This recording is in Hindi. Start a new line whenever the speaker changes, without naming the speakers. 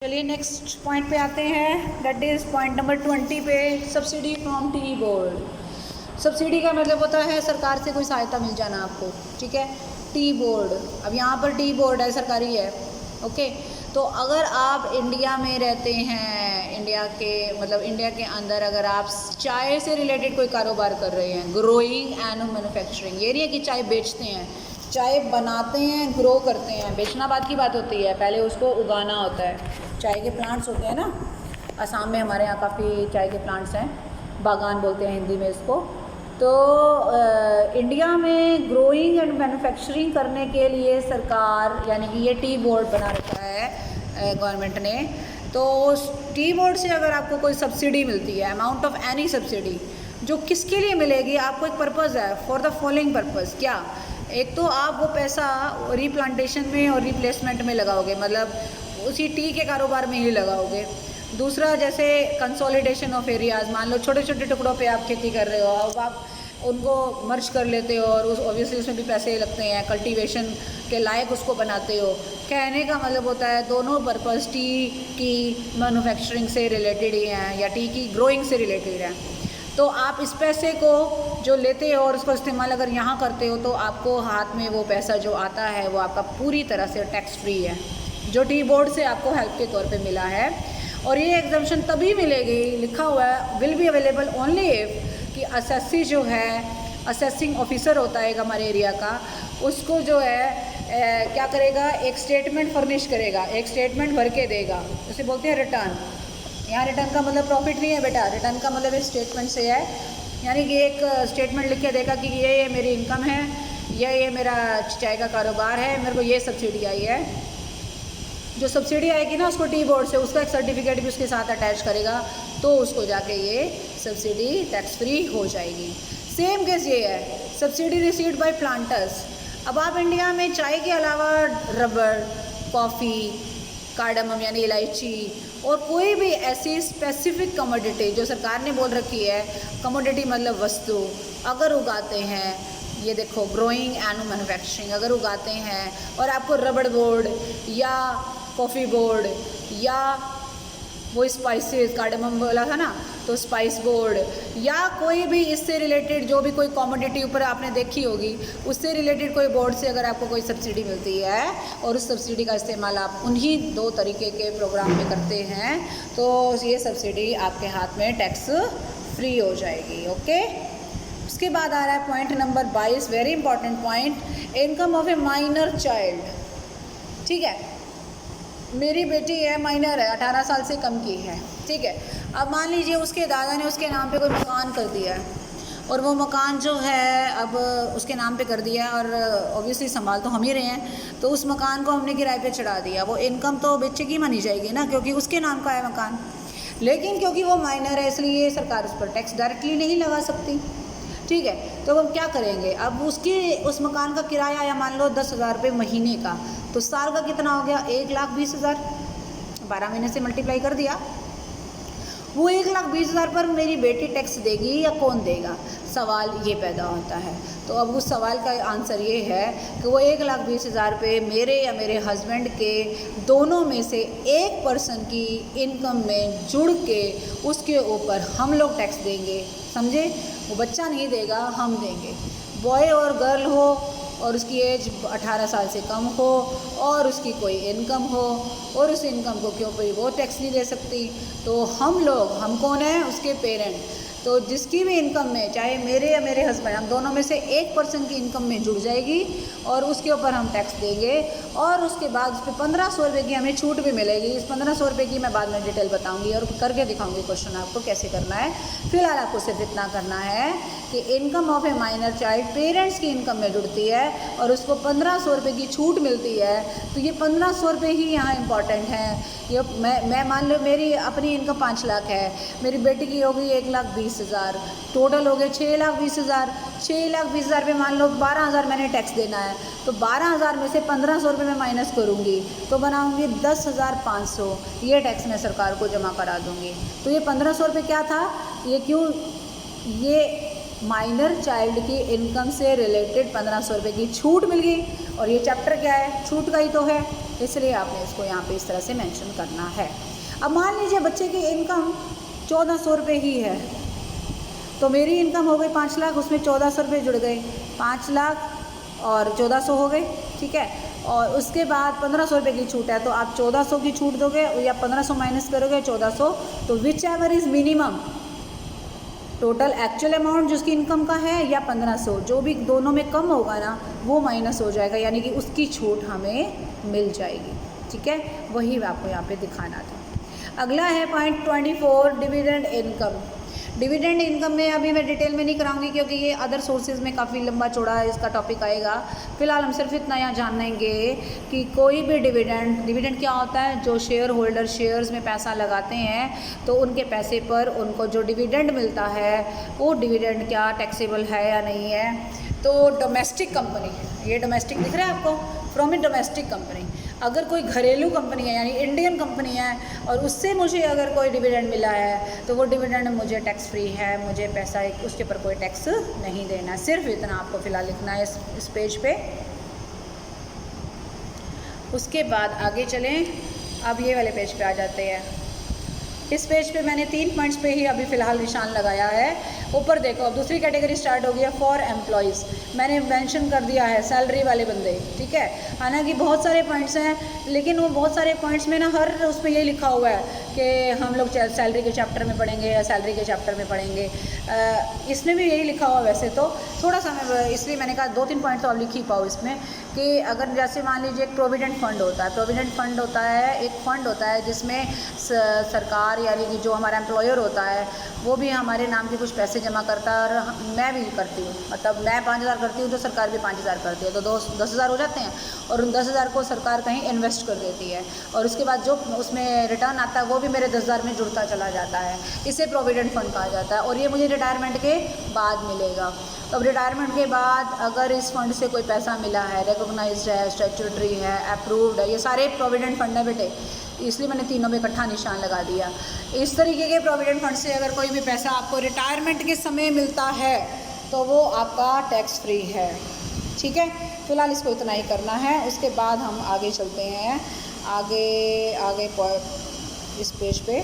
चलिए नेक्स्ट पॉइंट पे आते हैं, दैट इज़ पॉइंट नंबर 20 पे, subsidy from tea board. Subsidy का मतलब होता है सरकार से कोई सहायता मिल जाना आपको, ठीक है। टी बोर्ड, अब यहाँ पर टी बोर्ड है, सरकारी है, ओके। तो अगर आप इंडिया में रहते हैं, इंडिया के मतलब इंडिया के अंदर अगर आप चाय से रिलेटेड कोई कारोबार कर रहे हैं, ग्रोइंग एंड मैन्युफैक्चरिंग, ये नहीं है कि चाय बेचते हैं, चाय बनाते हैं, ग्रो करते हैं। बेचना बात की बात होती है, पहले उसको उगाना होता है। चाय के प्लांट्स होते हैं ना, असम में हमारे यहाँ काफ़ी चाय के प्लांट्स हैं, बागान बोलते हैं हिंदी में इसको। तो इंडिया में ग्रोइंग एंड मैन्युफैक्चरिंग करने के लिए सरकार यानी कि ये टी बोर्ड बना रखा है गवर्नमेंट ने। तो उस टी बोर्ड से अगर आपको कोई सब्सिडी मिलती है, अमाउंट ऑफ एनी सब्सिडी, जो किसके लिए मिलेगी, आपको एक पर्पज़ है, फॉर द फॉलोइंग पर्पज़। क्या? एक तो आप वो पैसा रिप्लांटेशन में और रिप्लेसमेंट में लगाओगे, मतलब उसी टी के कारोबार में ही लगाओगे। दूसरा, जैसे कंसोलिडेशन ऑफ एरियाज़, मान लो छोटे छोटे टुकड़ों पे आप खेती कर रहे हो, अब आप उनको मर्ज कर लेते हो और उस ऑब्वियसली उसमें भी पैसे लगते हैं, कल्टीवेशन के लायक उसको बनाते हो। कहने का मतलब होता है दोनों पर्पज़ टी की मैन्युफैक्चरिंग से रिलेटेड ही हैं या टी की ग्रोइंग से रिलेटेड हैं। तो आप इस पैसे को जो लेते हो और उसको इस्तेमाल अगर यहाँ करते हो तो आपको हाथ में वो पैसा जो आता है वो आपका पूरी तरह से टैक्स फ्री है, जो टी बोर्ड से आपको हेल्प के तौर पे मिला है। और ये एग्जम्पशन तभी मिलेगी, लिखा हुआ है will be available only if, कि असेसी जो है, असेसिंग ऑफिसर होता है हमारे एरिया का, उसको जो है क्या करेगा, एक स्टेटमेंट फर्निश करेगा, एक स्टेटमेंट भर के देगा, उसे बोलते हैं रिटर्न। यहाँ रिटर्न का मतलब प्रॉफिट नहीं है बेटा, रिटर्न का मतलब इस स्टेटमेंट से है, यानी कि एक स्टेटमेंट लिख के देगा कि ये मेरी इनकम है, ये मेरा चाय का कारोबार है, मेरे को ये सब्सिडी आई है। जो सब्सिडी आएगी ना उसको टी बोर्ड से, उसका एक सर्टिफिकेट भी उसके साथ अटैच करेगा, तो उसको जाके ये सब्सिडी टैक्स फ्री हो जाएगी। सेम केस ये है, सब्सिडी रिसीव्ड बाय प्लांटर्स। अब आप इंडिया में चाय के अलावा रबर, कॉफ़ी, कार्डमम यानी इलायची और कोई भी ऐसी स्पेसिफिक कमोडिटी जो सरकार ने बोल रखी है, कमोडिटी मतलब वस्तु, अगर उगाते हैं, ये देखो ग्रोइंग एंड मैन्युफैक्चरिंग, अगर उगाते हैं और आपको रबड़ बोर्ड या कॉफ़ी बोर्ड या वो स्पाइसेस, कार्डमम बोला था ना, तो स्पाइस बोर्ड या कोई भी इससे रिलेटेड जो भी कोई कमोडिटी ऊपर आपने देखी होगी, उससे रिलेटेड कोई बोर्ड से अगर आपको कोई सब्सिडी मिलती है और उस सब्सिडी का इस्तेमाल आप उन्हीं 2 तरीके के प्रोग्राम में करते हैं, तो ये सब्सिडी आपके हाथ में टैक्स फ्री हो जाएगी, ओके। उसके बाद आ रहा है point number 22, very important point, income of A minor child. ठीक है, मेरी बेटी है, माइनर है, 18 साल से कम की है, ठीक है। अब मान लीजिए उसके दादा ने उसके नाम पे कोई मकान कर दिया है और वो मकान जो है अब उसके नाम पे कर दिया है और ऑब्वियसली संभाल तो हम ही रहे हैं, तो उस मकान को हमने किराए पे चढ़ा दिया, वो इनकम तो बच्चे की मानी जाएगी ना, क्योंकि उसके नाम का है मकान। लेकिन क्योंकि वो माइनर है इसलिए सरकार उस पर टैक्स डायरेक्टली नहीं लगा सकती, ठीक है। तो हम क्या करेंगे, अब उस मकान का किराया या मान लो 10,000 रुपये महीने का, तो साल का कितना हो गया, 1,20,000, 12 महीने से मल्टीप्लाई कर दिया। वो 1,20,000 पर मेरी बेटी टैक्स देगी या कौन देगा, सवाल ये पैदा होता है। तो अब उस सवाल का आंसर ये है कि वो 1,20,000 रुपये मेरे या मेरे हस्बैंड के दोनों में से एक पर्सन की इनकम में जुड़ के उसके ऊपर हम लोग टैक्स देंगे, समझे। वो बच्चा नहीं देगा, हम देंगे। बॉय और गर्ल हो और उसकी एज 18 साल से कम हो और उसकी कोई इनकम हो और उस इनकम को क्यों भाई वो टैक्स नहीं दे सकती, तो हम कौन है, उसके पेरेंट। तो जिसकी भी इनकम में, चाहे मेरे या मेरे हस्बैंड, हम दोनों में से एक पर्सन की इनकम में जुड़ जाएगी और उसके ऊपर हम टैक्स देंगे। और उसके बाद उस पर 1,500 रुपये की हमें छूट भी मिलेगी। इस 1,500 रुपये की मैं बाद में डिटेल बताऊंगी और करके दिखाऊंगी क्वेश्चन आपको कैसे करना है। फिलहाल आपको सिर्फ इतना करना है कि income of A minor child parents की इनकम में जुड़ती है और उसको 1,500 रुपये की छूट मिलती है, तो ये 1,500 रुपये ही यहाँ इंपॉर्टेंट है। ये मैं मान लो मेरी अपनी इनकम 5 लाख है, मेरी बेटी की होगी 1,20,000, टोटल हो गए 6,20,000। 6,20,000 पे मान लो 12,000 मैंने टैक्स देना है, तो 12,000 में से 1,500 रुपये मैं माइनस करूँगी तो बनाऊँगी 10,500, ये टैक्स मैं सरकार को जमा करा दूँगी। तो ये 1,500 रुपये क्या था, ये क्यों, ये माइनर चाइल्ड की इनकम से रिलेटेड 1,500 रुपये की छूट मिल गई। और ये चैप्टर क्या है, छूट का ही तो है, इसलिए आपने इसको यहाँ पे इस तरह से मेंशन करना है। अब मान लीजिए बच्चे की इनकम 1400 रुपये ही है, तो मेरी इनकम हो गई 5 लाख, उसमें 1400 रुपये जुड़ गए, 5 लाख और 1400 हो गए, ठीक है। और उसके बाद 1500 रुपये की छूट है, तो आप 1400 की छूट दोगे या 1500 माइनस करोगे 1400, तो which ever is minimum, total actual amount जिसकी इनकम का है या 1500, जो भी दोनों में कम होगा ना वो माइनस हो जाएगा, यानी कि उसकी छूट हमें मिल जाएगी, ठीक है। वही आपको यहाँ पे दिखाना था। अगला है point 24, dividend income. Dividend income में अभी मैं डिटेल में नहीं कराऊंगी क्योंकि ये अदर सोर्सेज में काफ़ी लंबा चौड़ा इसका टॉपिक आएगा। फिलहाल हम सिर्फ इतना यहाँ जानेंगे कि कोई भी डिविडेंड क्या होता है, जो शेयर होल्डर शेयर्स में पैसा लगाते हैं तो उनके पैसे पर उनको जो डिविडेंड मिलता है वो डिविडेंड क्या टैक्सेबल है या नहीं है। तो डोमेस्टिक कंपनी, ये डोमेस्टिक दिख रहा है आपको, फ्रॉम ए डोमेस्टिक कंपनी, अगर कोई घरेलू कंपनी है यानी इंडियन कंपनी है और उससे मुझे अगर कोई डिविडेंड मिला है तो वो डिविडेंड मुझे टैक्स फ्री है, मुझे पैसा उसके ऊपर कोई टैक्स नहीं देना। सिर्फ इतना आपको फ़िलहाल लिखना है इस पेज पे। उसके बाद आगे चलें, अब ये वाले पेज पे आ जाते हैं। इस पेज पे मैंने 3 पॉइंट्स पे ही अभी फ़िलहाल निशान लगाया है। ऊपर देखो, अब दूसरी कैटेगरी स्टार्ट हो गई है फॉर एम्प्लॉयज़। मैंने मेंशन कर दिया है सैलरी वाले बंदे, ठीक है। हालांकि बहुत सारे पॉइंट्स हैं, लेकिन वो बहुत सारे पॉइंट्स में ना हर उसमें ये लिखा हुआ है कि हम लोग सैलरी के चैप्टर में पढ़ेंगे या सैलरी के चैप्टर में पढ़ेंगे। इसमें भी यही लिखा हुआ वैसे तो, थोड़ा सा मैं इसलिए मैंने कहा 2-3 पॉइंट तो आप लिख ही पाओ इसमें कि अगर जैसे मान लीजिए एक प्रोविडेंट फंड होता है, प्रोविडेंट फंड होता है एक फ़ंड होता है जिसमें सरकार यानी कि जो हमारा एम्प्लॉयर होता है वो भी हमारे नाम के कुछ पैसे जमा करता है और मैं भी करती हूँ, मतलब मैं 5000 करती हूँ तो सरकार भी 5000 करती है, तो 10,000 हो जाते हैं और उन 10,000 को सरकार कहीं इन्वेस्ट कर देती है और उसके बाद जो उसमें रिटर्न आता है वो भी मेरे 10,000 में जुड़ता चला जाता है। इसे प्रोविडेंट फंड कहा जाता है और ये मुझे रिटायरमेंट के बाद मिलेगा। तो अब रिटायरमेंट के बाद अगर इस फंड से कोई पैसा मिला है, रिकॉग्नाइज्ड है, स्टैट्यूटरी है, अप्रूव्ड है, ये सारे प्रोविडेंट फंड है बेटे, इसलिए मैंने तीनों में इकट्ठा निशान लगा दिया। इस तरीके के प्रोविडेंट फंड से अगर कोई भी पैसा आपको रिटायरमेंट के समय मिलता है तो वो आपका टैक्स फ्री है, ठीक है। फिलहाल इसको इतना ही करना है। उसके बाद हम आगे चलते हैं, आगे इस पेज पे।